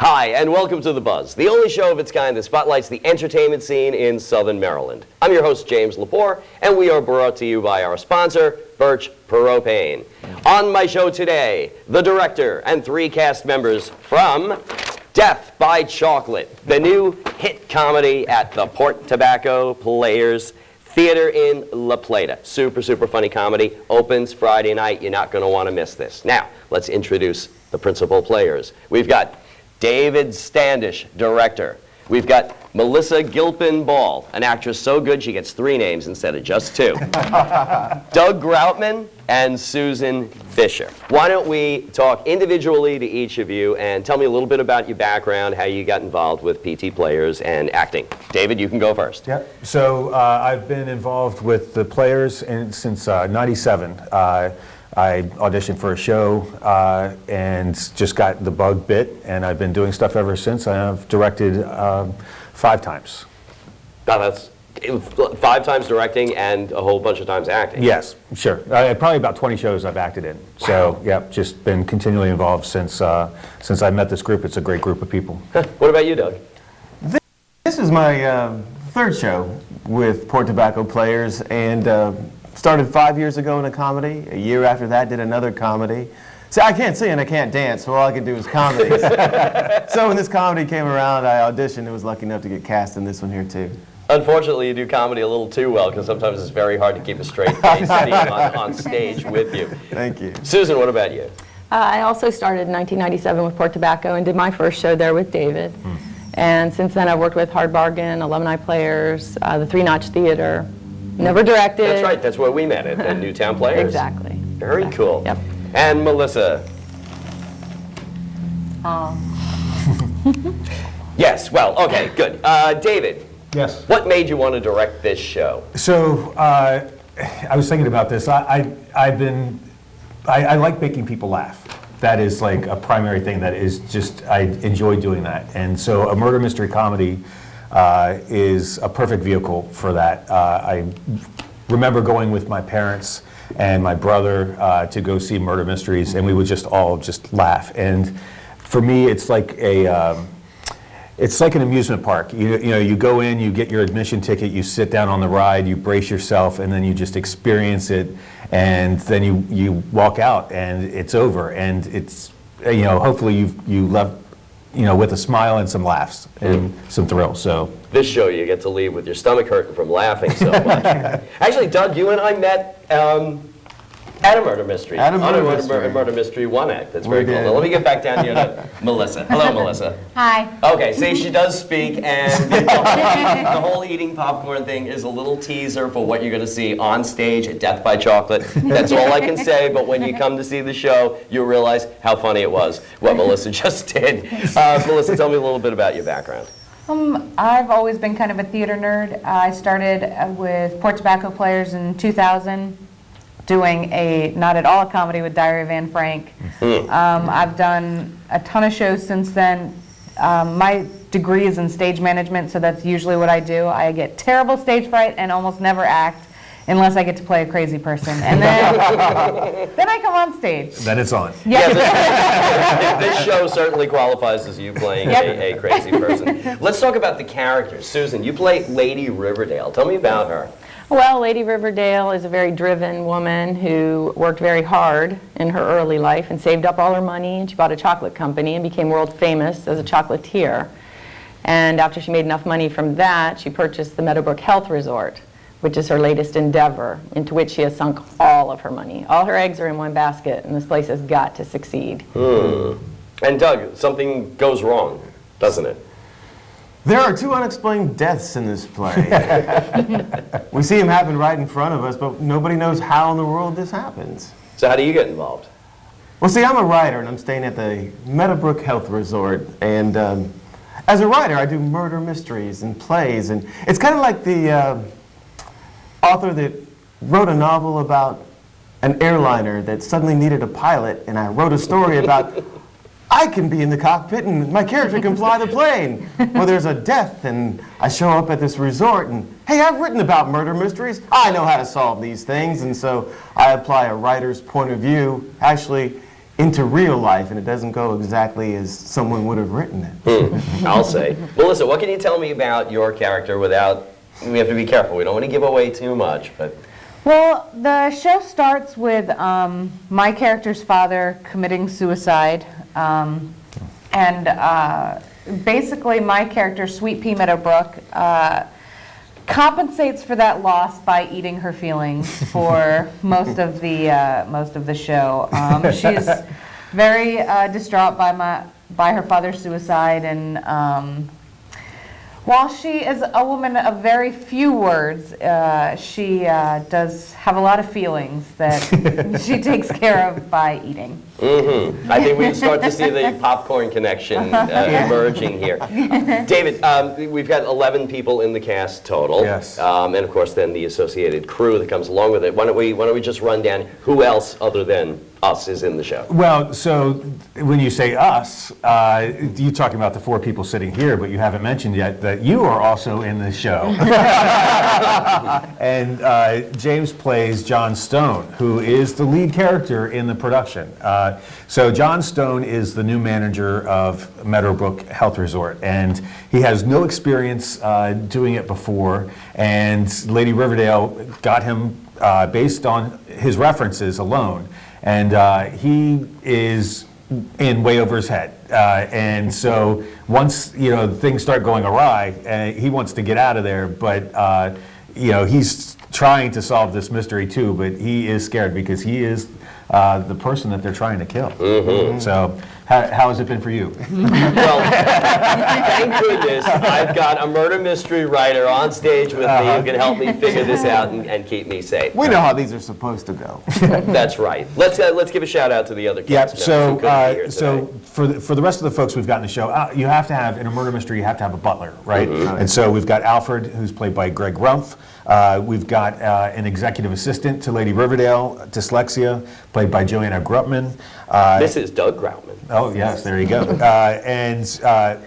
Hi, and welcome to The Buzz, the only show of its kind that spotlights the entertainment scene in Southern Maryland. I'm your host, James Lepore, and we are brought to you by our sponsor, Birch Propane. On my show today, the director and 3 cast members from Death by Chocolate, the new hit comedy at the Port Tobacco Players Theater in La Plata. Super, super funny comedy. Opens Friday night. You're not going to want to miss this. Now, let's introduce the principal players. We've got David Standish, director. We've got Melissa Gilpin Ball, an actress so good she gets 3 names instead of just 2. Doug Graupman and Susan Fisher. Why don't we talk individually to each of you and tell me a little bit about your background, how you got involved with PT Players and acting. David, you can go first. Yeah. So I've been involved with the Players since '97. I auditioned for a show and just got the bug bit, and I've been doing stuff ever since. I've directed 5 times. Now that's 5 times directing and a whole bunch of times acting. Yes, sure. Probably about 20 shows I've acted in. So, wow. Yeah, just been continually involved since I met this group. It's a great group of people. What about you, Doug? This is my 3rd show with Port Tobacco Players, and started 5 years ago in a comedy. A year after that, did another comedy. See, I can't sing and I can't dance, so all I can do is comedies. So when this comedy came around, I auditioned and was lucky enough to get cast in this one here too. Unfortunately, you do comedy a little too well, because sometimes it's very hard to keep a straight face being on stage with you. Thank you. Susan, what about you? I also started in 1997 with Port Tobacco and did my first show there with David. And since then, I've worked with Hard Bargain, Alumni Players, the 3 Notch Theater. Never directed. That's right. That's where we met at the Newtown Players. Exactly. Very cool. Yep. And Melissa? Yes. Well, okay, good. David? Yes. What made you want to direct this show? So I was thinking about this. I like making people laugh. That is like a primary thing that is just, I enjoy doing that. And so a murder mystery comedy is a perfect vehicle for that. I remember going with my parents and my brother to go see murder mysteries, and we would just all just laugh. And for me, it's like an amusement park. You know, you go in, you get your admission ticket, you sit down on the ride, you brace yourself, and then you just experience it, and then you walk out, and it's over. And it's, you know, hopefully you left, you know, with a smile and some laughs and some thrills. So this show, you get to leave with your stomach hurting from laughing so much. Actually, Doug, you and I met at a murder mystery. At a murder mystery 1 act. That's very cool. Now, let me get back down here to Melissa. Hello, Melissa. Hi. Okay, see, she does speak, and the whole eating popcorn thing is a little teaser for what you're going to see on stage at Death by Chocolate. That's all I can say, but when you come to see the show, you'll realize how funny it was, what Melissa just did. Melissa, tell me a little bit about your background. I've always been kind of a theater nerd. I started with Port Tobacco Players in 2000, doing a not at all a comedy with Diary of Anne Frank. I've done a ton of shows since then. My degree is in stage management, so that's usually what I do. I get terrible stage fright and almost never act unless I get to play a crazy person. And then I come on stage. then it's on. Yeah. This show certainly qualifies as you playing a crazy person. Let's talk about the characters. Susan, you play Lady Riverdale. Tell me about her. Well, Lady Riverdale is a very driven woman who worked very hard in her early life and saved up all her money, and she bought a chocolate company and became world famous as a chocolatier. And after she made enough money from that, she purchased the Meadowbrook Health Resort, which is her latest endeavor, into which she has sunk all of her money. All her eggs are in one basket, and this place has got to succeed. And Doug, something goes wrong, doesn't it? There are 2 unexplained deaths in this play. We see them happen right in front of us, but nobody knows how in the world this happens. So how do you get involved? Well, see, I'm a writer, and I'm staying at the Meadowbrook Health Resort, and as a writer, I do murder mysteries and plays, and it's kind of like the author that wrote a novel about an airliner that suddenly needed a pilot, and I wrote a story about I can be in the cockpit and my character can fly the plane. Well, there's a death, and I show up at this resort, and hey, I've written about murder mysteries. I know how to solve these things, and so I apply a writer's point of view, actually, into real life, and it doesn't go exactly as someone would have written it. I'll say. Melissa, what can you tell me about your character without, we have to be careful, we don't want to give away too much, but... Well, the show starts with my character's father committing suicide, and basically my character, Sweet Pea Meadowbrook, compensates for that loss by eating her feelings for most of the show. She's very distraught by her father's suicide, and while she is a woman of very few words, she does have a lot of feelings that she takes care of by eating. Mm-hmm. I think we start to see the popcorn connection emerging here. David, we've got 11 people in the cast total. Yes. And of course then the associated crew that comes along with it. Why don't we just run down who else other than us is in the show? Well, so when you say us, you're talking about the 4 people sitting here, but you haven't mentioned yet that you are also in the show. And James plays John Stone, who is the lead character in the production. So John Stone is the new manager of Meadowbrook Health Resort, and he has no experience doing it before, and Lady Riverdale got him based on his references alone. And he is in way over his head. And so once, things start going awry, he wants to get out of there, but, he's trying to solve this mystery too, but he is scared because he is the person that they're trying to kill. Mm-hmm. So how has it been for you? Well, thank goodness I've got a murder mystery writer on stage with me who can help me figure this out and keep me safe. We know how these are supposed to go. That's right. Let's give a shout out to the other cast members who couldn't be here today. For the rest of the folks we've got in the show, you have to have, in a murder mystery, you have to have a butler, right? Mm-hmm. And so we've got Alfred, who's played by Greg Rumpf. We've got an executive assistant to Lady Riverdale, Dyslexia, played by Joanna Graupman. This is Doug Graupman. Oh, yes, there you go. And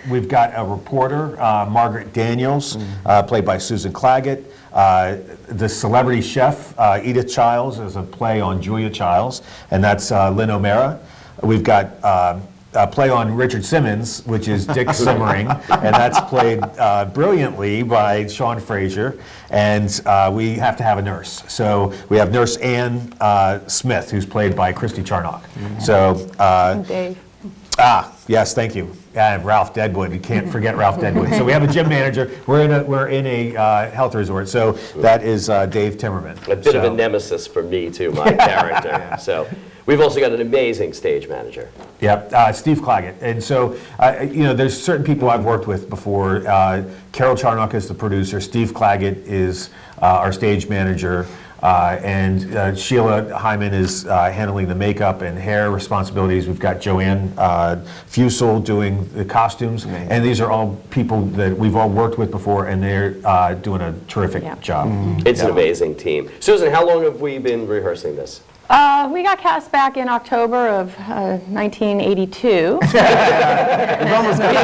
we've got a reporter, Margaret Daniels, played by Susan Claggett. The celebrity chef, Edith Childs, is a play on Julia Childs, and that's Lynn O'Mara. We've got a play on Richard Simmons, which is Dick Simmering, and that's played brilliantly by Sean Fraser. And we have to have a nurse. So we have Nurse Ann Smith, who's played by Christy Charnock. Mm-hmm. So Dave. Yes, thank you. Ralph Deadwood. You can't forget Ralph Deadwood. So we have a gym manager. We're in a health resort. So that is Dave Timmerman. A bit of a nemesis for me too, my character. Yeah. So we've also got an amazing stage manager. Yep, Steve Claggett. And so there's certain people I've worked with before. Carol Charnock is the producer. Steve Claggett is our stage manager. And Sheila Hyman is handling the makeup and hair responsibilities. We've got Joanne Fusel doing the costumes. Amazing. And these are all people that we've all worked with before, and they're doing a terrific job. Mm-hmm. It's an amazing team. Susan, how long have we been rehearsing this? We got cast back in October of 1982. We've almost got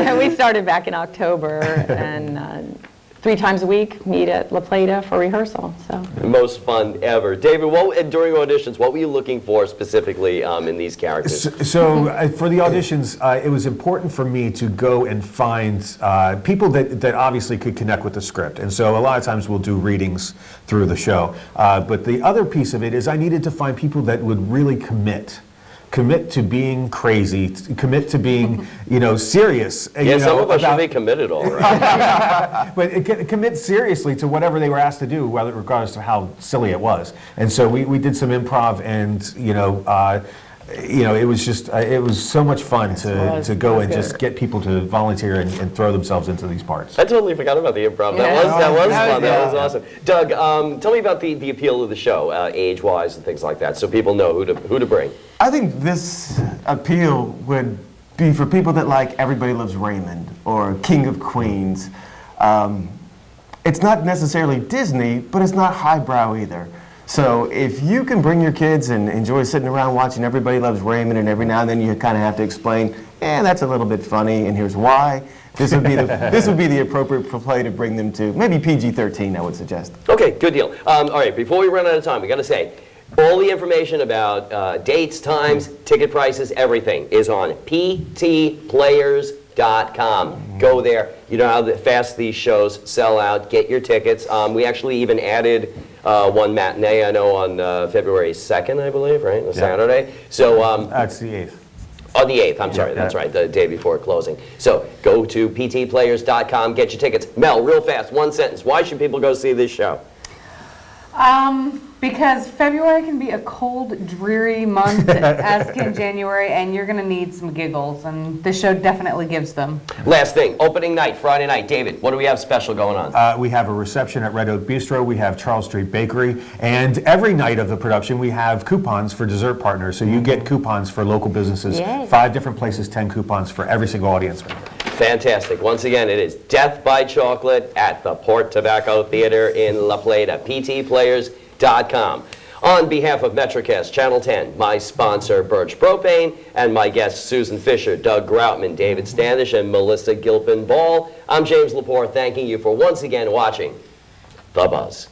it. We started back in October, and 3 times a week meet at La Plata for rehearsal. So the most fun ever. David, during auditions, what were you looking for specifically in these characters? So for the auditions, it was important for me to go and find people that obviously could connect with the script. And so a lot of times we'll do readings through the show. But the other piece of it is I needed to find people that would really commit to being crazy, commit to being, serious. Yeah, some of us should be committed already. But commit seriously to whatever they were asked to do, regardless of how silly it was. And so we did some improv, and it was just it was so much fun to go and just get people to volunteer and throw themselves into these parts. I totally forgot about the improv. That was fun. That was awesome. Doug, tell me about the appeal of the show, age-wise and things like that, so people know who to bring. I think this appeal would be for people that like Everybody Loves Raymond or King of Queens. It's not necessarily Disney, but it's not highbrow either. So if you can bring your kids and enjoy sitting around watching Everybody Loves Raymond, and every now and then you kind of have to explain, that's a little bit funny, and here's why. This would be the appropriate play to bring them to. Maybe PG-13, I would suggest. Okay, good deal. All right, before we run out of time, we got to say, all the information about dates, times, ticket prices, everything is on ptplayers.com. Go there. You know how fast these shows sell out. Get your tickets. We actually even added one matinee, I know, on February 2nd, I believe, right? Saturday. So That's the 8th. on the 8th, I'm sorry, that's right, the day before closing. So go to ptplayers.com, get your tickets. Mel, real fast, one sentence. Why should people go see this show? Because February can be a cold, dreary month, as can January, and you're going to need some giggles, and this show definitely gives them. Last thing, opening night, Friday night. David, what do we have special going on? We have a reception at Red Oak Bistro. We have Charles Street Bakery. And every night of the production, we have coupons for dessert partners. So you get coupons for local businesses. Yay. 5 different places, 10 coupons for every single audience member. Fantastic. Once again, it is Death by Chocolate at the Port Tobacco Theater in La Plata, ptplayers.com. On behalf of Metrocast Channel 10, my sponsor, Birch Propane, and my guests, Susan Fisher, Doug Graupman, David Standish, and Melissa Gilpin Ball, I'm James Lepore, thanking you for once again watching The Buzz.